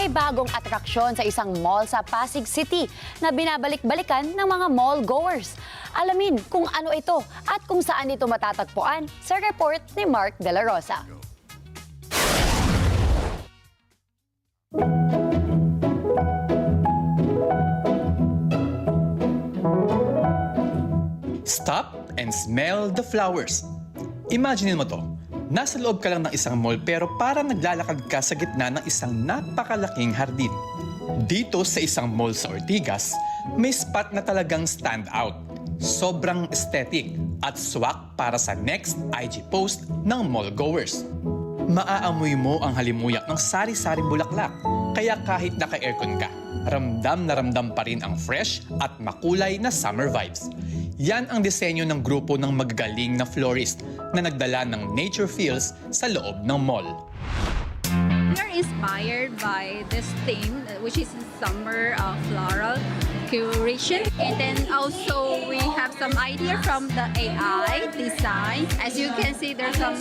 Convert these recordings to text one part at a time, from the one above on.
May bagong atraksyon sa isang mall sa Pasig City na binabalik-balikan ng mga mall goers. Alamin kung ano ito at kung saan ito matatagpuan sa report ni Mark De La Rosa. Stop and smell the flowers. Imagine mo to. Nasa loob ka lang ng isang mall pero parang naglalakad ka sa gitna ng isang napakalaking hardin. Dito sa isang mall sa Ortigas, may spot na talagang stand out. Sobrang aesthetic at swak para sa next IG post ng mall goers. Maaamoy mo ang halimuyak ng sari-saring bulaklak, kaya kahit naka-aircon ka, ramdam na ramdam pa rin ang fresh at makulay na summer vibes. Yan ang disenyo ng grupo ng magagaling na florist na nagdala ng nature feels sa loob ng mall. We are inspired by this theme, which is summer floral curation. And then also we have some idea from the AI design. As you can see, there's some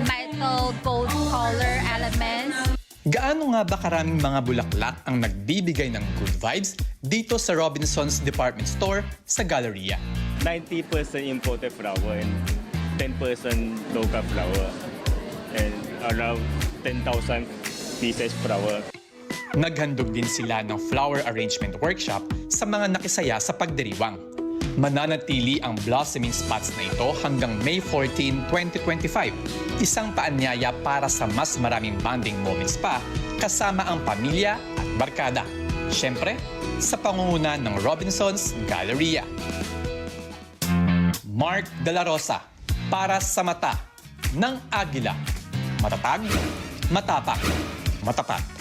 metal gold color elements. Gaano nga ba karaming mga bulaklak ang nagbibigay ng good vibes dito sa Robinsons Department Store sa Galleria? 90% imported flower and 10% local flower and around 10,000 pieces flower. Naghandog din sila ng flower arrangement workshop sa mga nakisaya sa pagdiriwang. Mananatili ang blossoming spots na ito hanggang May 14, 2025. Isang paanyaya para sa mas maraming bonding moments pa kasama ang pamilya at barkada. Siyempre, sa pangunguna ng Robinsons Galleria. Mark De La Rosa, para sa mata ng Agila. Matatag, matapak, matapat.